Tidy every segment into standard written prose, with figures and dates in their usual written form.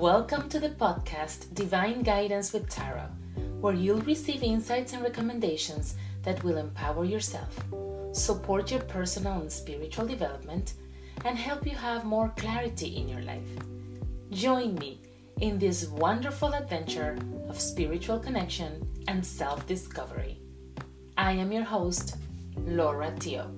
Welcome to the podcast Divine Guidance with Tarot, where you'll receive insights and recommendations that will empower yourself, support your personal and spiritual development, and help you have more clarity in your life. Join me in this wonderful adventure of spiritual connection and self-discovery. I am your host, Laura Teo.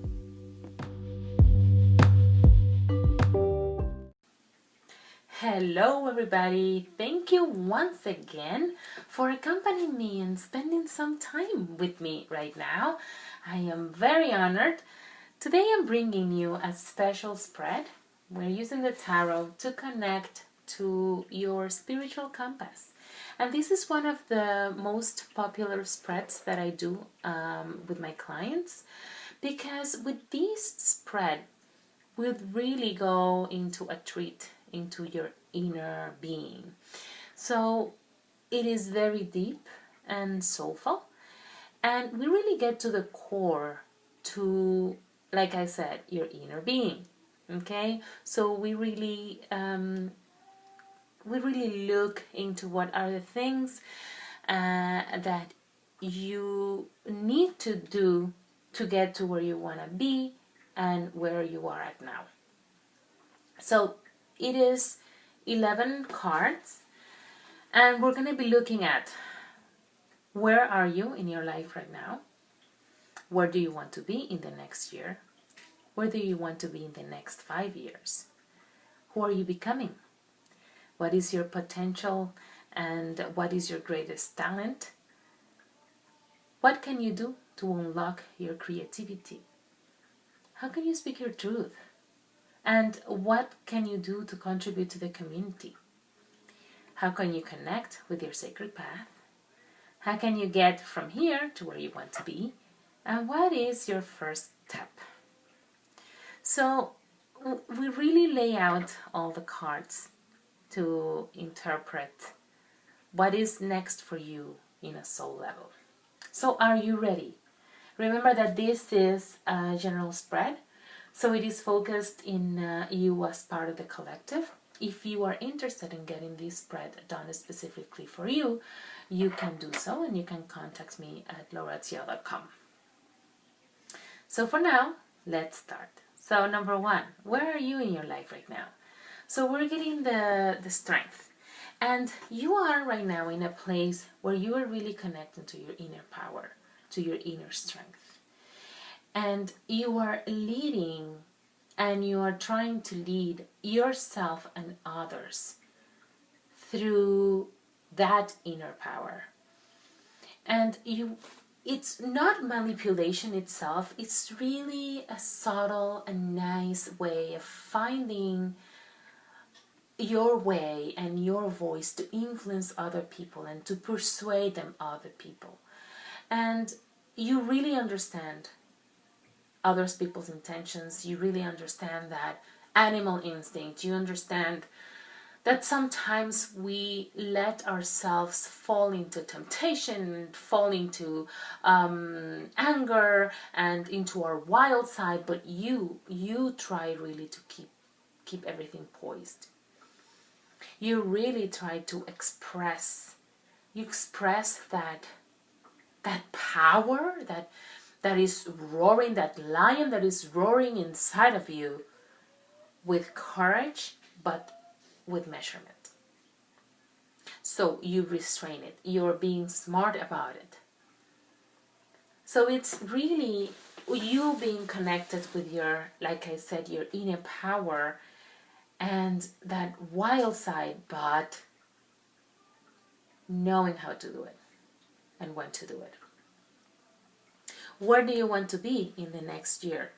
Hello everybody, thank you once again for accompanying me and spending some time with me right now. I am very honored. Today I'm bringing you a special spread. We're using the tarot to connect to your spiritual compass. And this is one of the most popular spreads that I do with my clients, because with this spread, we'll really go into a treat into your inner being. So it is very deep and soulful, and we really get to the core, to, like I said, your inner being. Okay, so we really look into what are the things that you need to do to get to where you want to be and where you are at now. So it is 11 cards, and we're going to be looking at where are you in your life right now? Where do you want to be in the next year? Where do you want to be in the next 5 years? Who are you becoming? What is your potential and what is your greatest talent? What can you do to unlock your creativity? How can you speak your truth? And what can you do to contribute to the community? How can you connect with your sacred path? How can you get from here to where you want to be? And what is your first step? So we really lay out all the cards to interpret what is next for you in a soul level. So are you ready? Remember that this is a general spread. So it is focused in you as part of the collective. If you are interested in getting this spread done specifically for you, you can do so, and you can contact me at lauratio.com. So for now, let's start. So number one, where are you in your life right now? So we're getting the strength. And you are right now in a place where you are really connected to your inner power, to your inner strength. And you are leading, and you are trying to lead yourself and others through that inner power. And it's not manipulation itself, it's really a subtle and nice way of finding your way and your voice to influence other people and to persuade them other people. And you really understand other people's intentions. You really understand that animal instinct. You understand that sometimes we let ourselves fall into temptation, fall into anger and into our wild side, but you try really to keep everything poised. You really try to express that power, that is roaring, that lion that is roaring inside of you, with courage, but with measurement. So you restrain it. You're being smart about it. So it's really you being connected with your, like I said, your inner power and that wild side, but knowing how to do it and when to do it. Where do you want to be in the next year?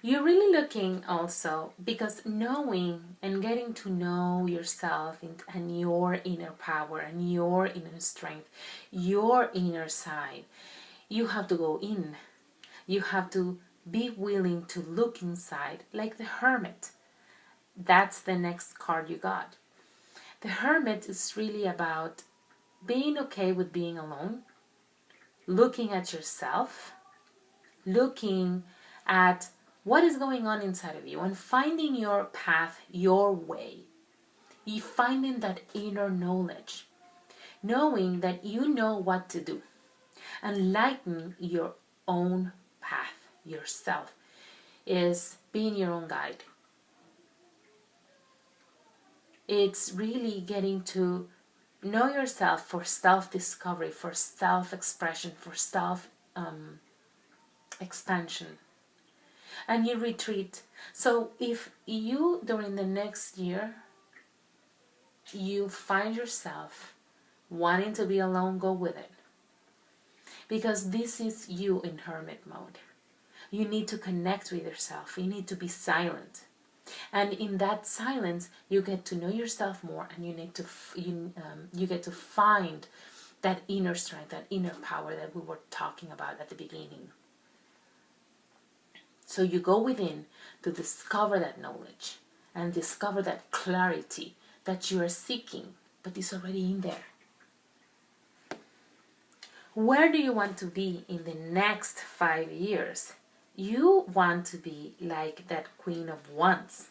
You're really looking also, because knowing and getting to know yourself and your inner power and your inner strength, your inner side, you have to go in. You have to be willing to look inside, like the Hermit. That's the next card you got. The Hermit is really about being okay with being alone, looking at yourself, looking at what is going on inside of you, and finding your path, your way. You finding that inner knowledge, knowing that you know what to do, and lighten your own path yourself is being your own guide. It's really getting to know yourself for self-discovery, for self-expression, for self-expansion. And you retreat. So if you, during the next year, you find yourself wanting to be alone, go with it. Because this is you in hermit mode. You need to connect with yourself. You need to be silent. And in that silence, you get to know yourself more, and you get to find that inner strength, that inner power that we were talking about at the beginning. So you go within to discover that knowledge and discover that clarity that you are seeking, but it's already in there. Where do you want to be in the next 5 years? You want to be like that Queen of Wands.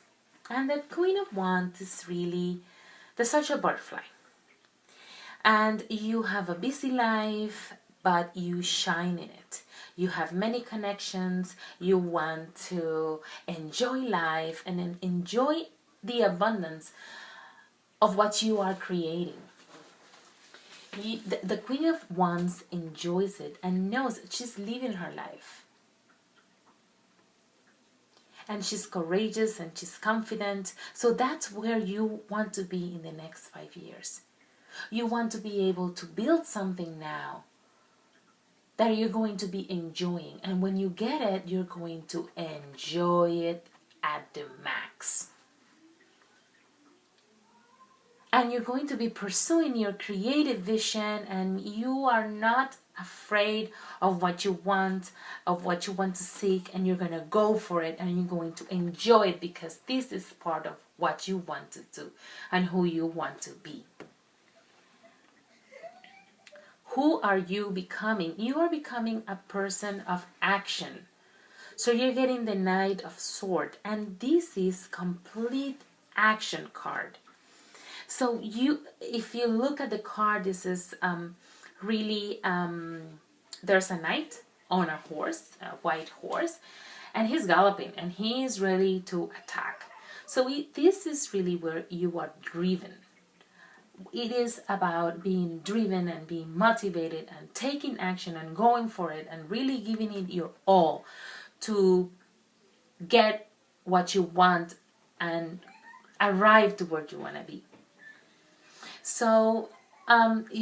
And that Queen of Wands is really the social butterfly. And you have a busy life, but you shine in it. You have many connections. You want to enjoy life and then enjoy the abundance of what you are creating. The Queen of Wands enjoys it and knows that she's living her life. And she's courageous and she's confident. So that's where you want to be in the next 5 years. You want to be able to build something now that you're going to be enjoying. And when you get it, you're going to enjoy it at the max. And you're going to be pursuing your creative vision, and you are not afraid of what you want to seek, and you're going to go for it, and you're going to enjoy it because this is part of what you want to do and who you want to be. Who are you becoming? You are becoming a person of action. So you're getting the Knight of Swords, and this is complete action card. So if you look at the card, this is really, there's a knight on a horse, a white horse, and he's galloping, and he is ready to attack. So this is really where you are driven. It is about being driven and being motivated and taking action and going for it and really giving it your all to get what you want and arrive to where you want to be. So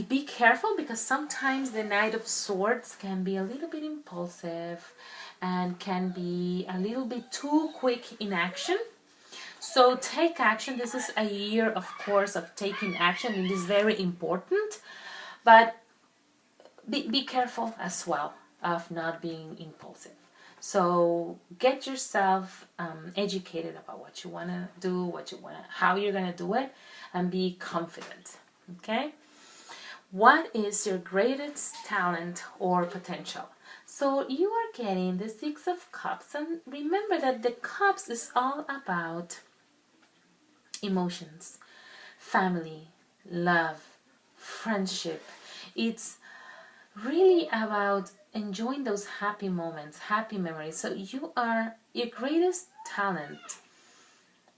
be careful, because sometimes the Knight of Swords can be a little bit impulsive and can be a little bit too quick in action. So take action. This is a year, of course, of taking action. It is very important, but be careful as well of not being impulsive. So get yourself educated about what you want to do, how you're going to do it, and be confident. Okay? What is your greatest talent or potential? So you are getting the Six of Cups, and remember that the Cups is all about emotions, family, love, friendship. It's really about enjoying those happy moments, happy memories. So your greatest talent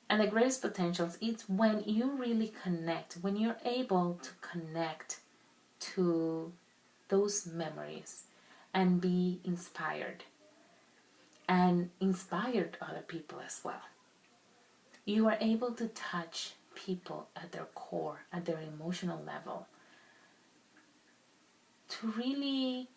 and the greatest potentials, it's when you really connect, when you're able to connect to those memories and be inspired and inspired other people as well. You are able to touch people at their core, at their emotional level. To really,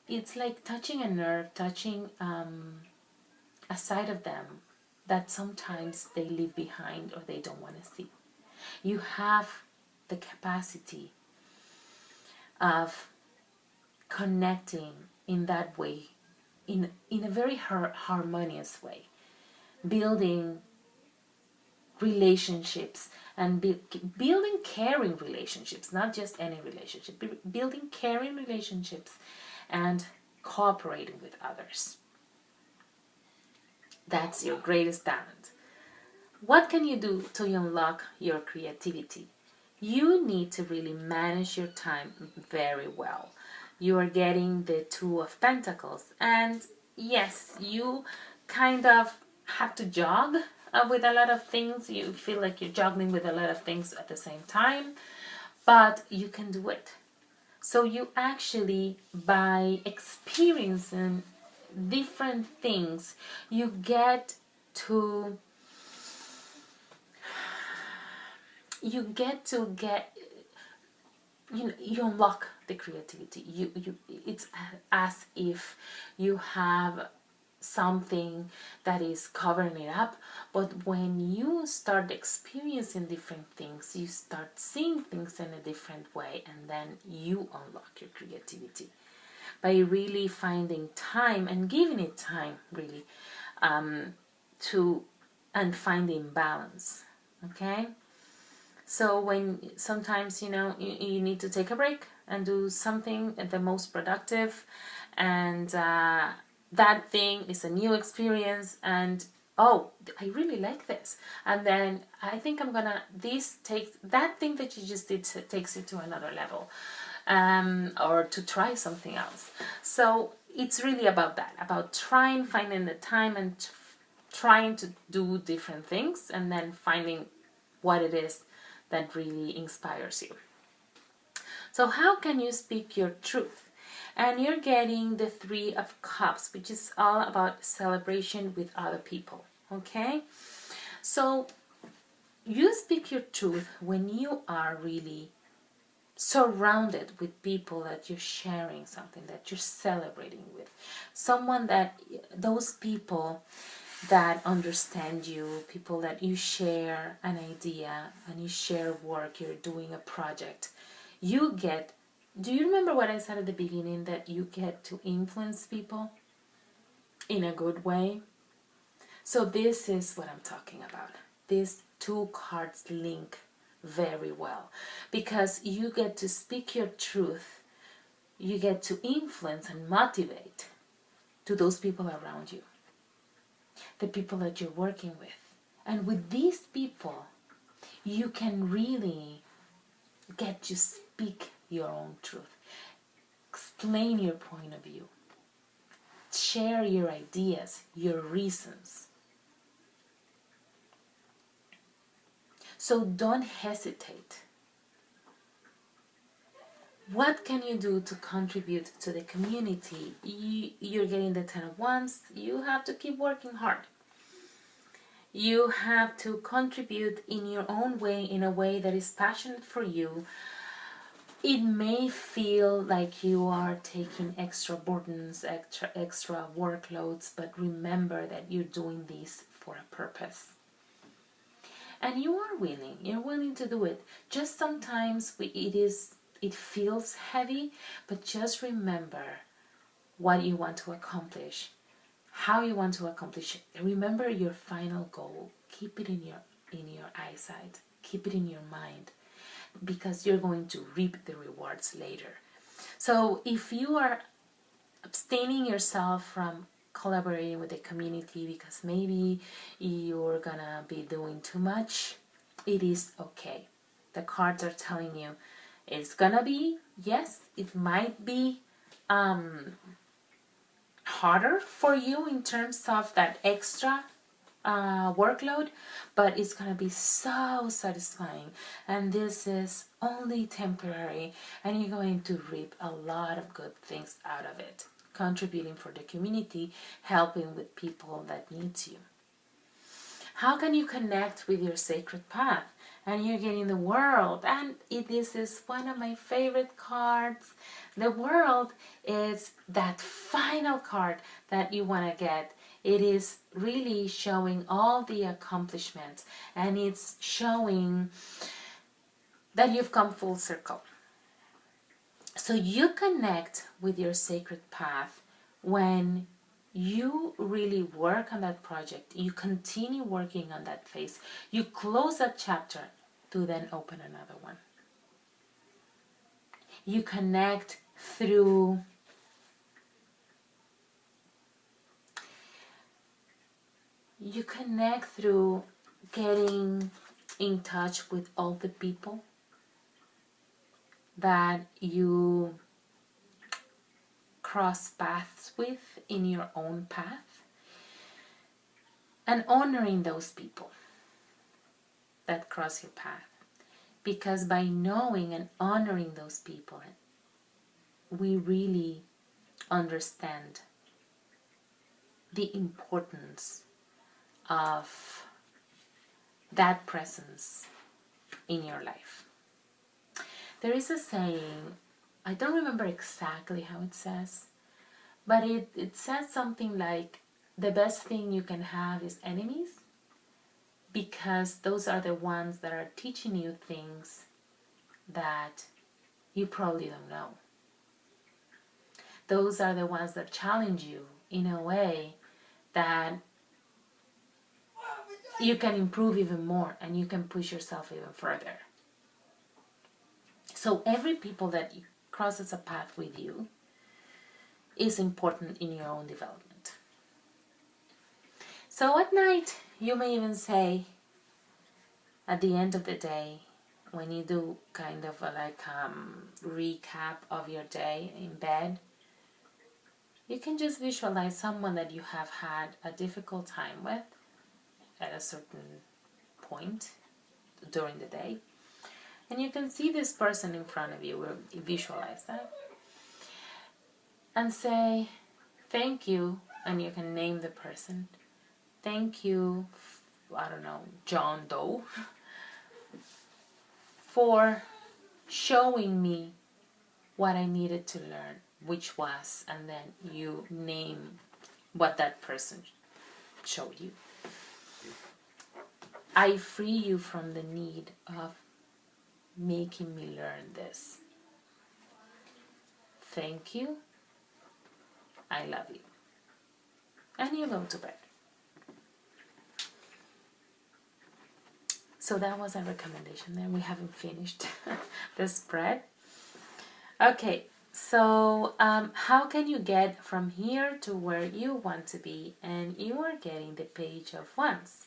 it's like touching a nerve, touching a side of them that sometimes they leave behind or they don't want to see. You have the capacity of connecting in that way, in a very harmonious way, building relationships and building caring relationships, not just any relationship, building caring relationships and cooperating with others. That's your greatest talent. what can you do to unlock your creativity? You need to really manage your time very well. You are getting the Two of Pentacles, and yes, you kind of have to jog with a lot of things. You feel like you're juggling with a lot of things at the same time, but you can do it. So you actually, by experiencing different things, you get to get you unlock the creativity. It's as if you have something that is covering it up, but when you start experiencing different things, you start seeing things in a different way, and then you unlock your creativity by really finding time and giving it time, really, to and finding balance. Okay, so when sometimes you need to take a break and do something the most productive, and that thing is a new experience, and oh, I really like this, and then I think I'm gonna, this takes, that thing that you just did takes you to another level, or to try something else. So it's really about that, about finding the time and trying to do different things, and then finding what it is that really inspires you. So how can you speak your truth? And you're getting the Three of Cups, which is all about celebration with other people. Okay, so you speak your truth when you are really surrounded with people that you're sharing something, that you're celebrating with, someone that, those people that understand you, people that you share an idea and you share work, you're doing a project, you get, do you remember what I said at the beginning, that you get to influence people in a good way? So this is what I'm talking about. These two cards link very well, because you get to speak your truth, you get to influence and motivate to those people around you, the people that you're working with. And with these people, you can really get to speak your own truth, explain your point of view, share your ideas, your reasons. So don't hesitate. What can you do to contribute to the community? You're getting the Ten of Wands. You have to keep working hard. You have to contribute in your own way, in a way that is passionate for you. It may feel like you are taking extra burdens, extra workloads, but remember that you're doing this for a purpose. And you are willing. You're willing to do it. Just sometimes it feels heavy, but just remember what you want to accomplish, how you want to accomplish it. Remember your final goal. Keep it in your eyesight. Keep it in your mind, because you're going to reap the rewards later. So if you are abstaining yourself from collaborating with the community because maybe you're gonna be doing too much, it is okay. The cards are telling you it's gonna be, yes, it might be harder for you in terms of that extra workload, but it's gonna be so satisfying, and this is only temporary, and you're going to reap a lot of good things out of it, contributing for the community, helping with people that need you. How can you connect with your sacred path? And you're getting the World, and this is one of my favorite cards. The World is that final card that you want to get. It is really showing all the accomplishments, and it's showing that you've come full circle. So you connect with your sacred path when you really work on that project, you continue working on that phase, you close that chapter to then open another one. You connect through getting in touch with all the people that you cross paths with in your own path, and honoring those people that cross your path. Because by knowing and honoring those people, we really understand the importance of that presence in your life. There is a saying, I don't remember exactly how it says, but it says something like, the best thing you can have is enemies, because those are the ones that are teaching you things that you probably don't know. Those are the ones that challenge you in a way that you can improve even more and you can push yourself even further. So every people that crosses a path with you is important in your own development. So at night, you may even say, at the end of the day, when you do kind of a recap of your day in bed, you can just visualize someone that you have had a difficult time with at a certain point during the day. And you can see this person in front of you, or visualize that, and say, thank you, and you can name the person. Thank you, I don't know, John Doe, for showing me what I needed to learn, which was, and then you name what that person showed you. I free you from the need of making me learn this. Thank you. I love you. And you go to bed. So that was a recommendation there. We haven't finished the spread. Okay, so how can you get from here to where you want to be? And you are getting the Page of Wands,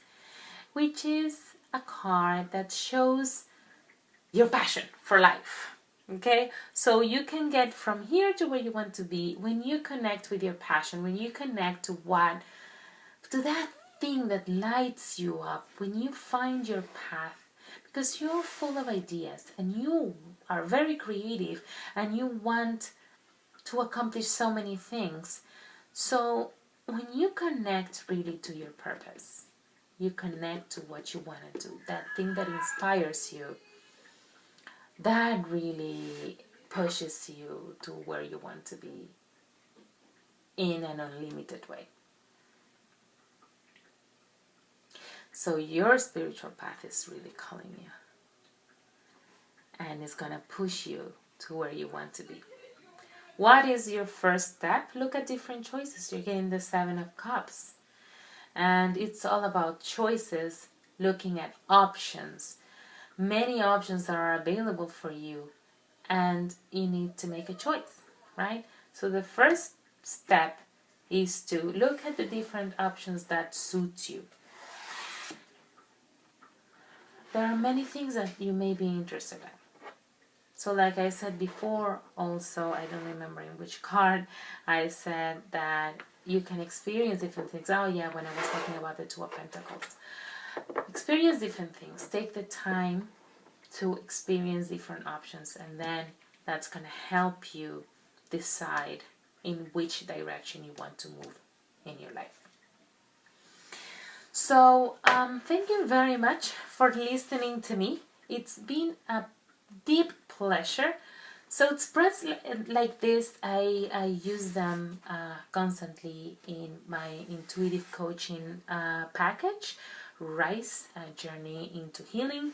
which is a card that shows your passion for life. Okay, so you can get from here to where you want to be when you connect with your passion, when you connect to that thing that lights you up, when you find your path, because you're full of ideas and you are very creative and you want to accomplish so many things. So when you connect really to your purpose, you connect to what you want to do, that thing that inspires you, that really pushes you to where you want to be in an unlimited way. So your spiritual path is really calling you, and it's going to push you to where you want to be. What is your first step? Look at different choices. You're getting the Seven of Cups, and it's all about choices, looking at options. Many options are available for you, and you need to make a choice, right? So the first step is to look at the different options that suit you. There are many things that you may be interested in. So like I said before, also, I don't remember in which card, I said that you can experience different things. Oh yeah, when I was talking about the Two of Pentacles. Experience different things. Take the time to experience different options, and then that's going to help you decide in which direction you want to move in your life. So thank you very much for listening to me. It's been a deep pleasure. So spreads like this, I use them constantly in my intuitive coaching package, Rise, a Journey into Healing.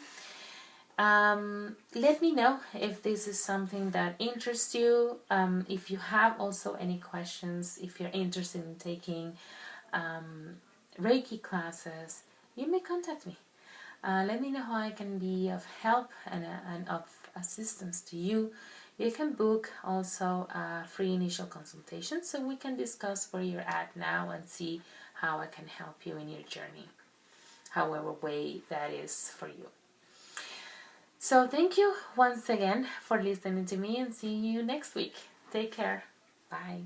Let me know if this is something that interests you. If you have also any questions, if you're interested in taking Reiki classes, you may contact me. Let me know how I can be of help and of assistance to you. You can book also a free initial consultation so we can discuss where you're at now and see how I can help you in your journey. however way that is for you. So thank you once again for listening to me, and see you next week. Take care. Bye.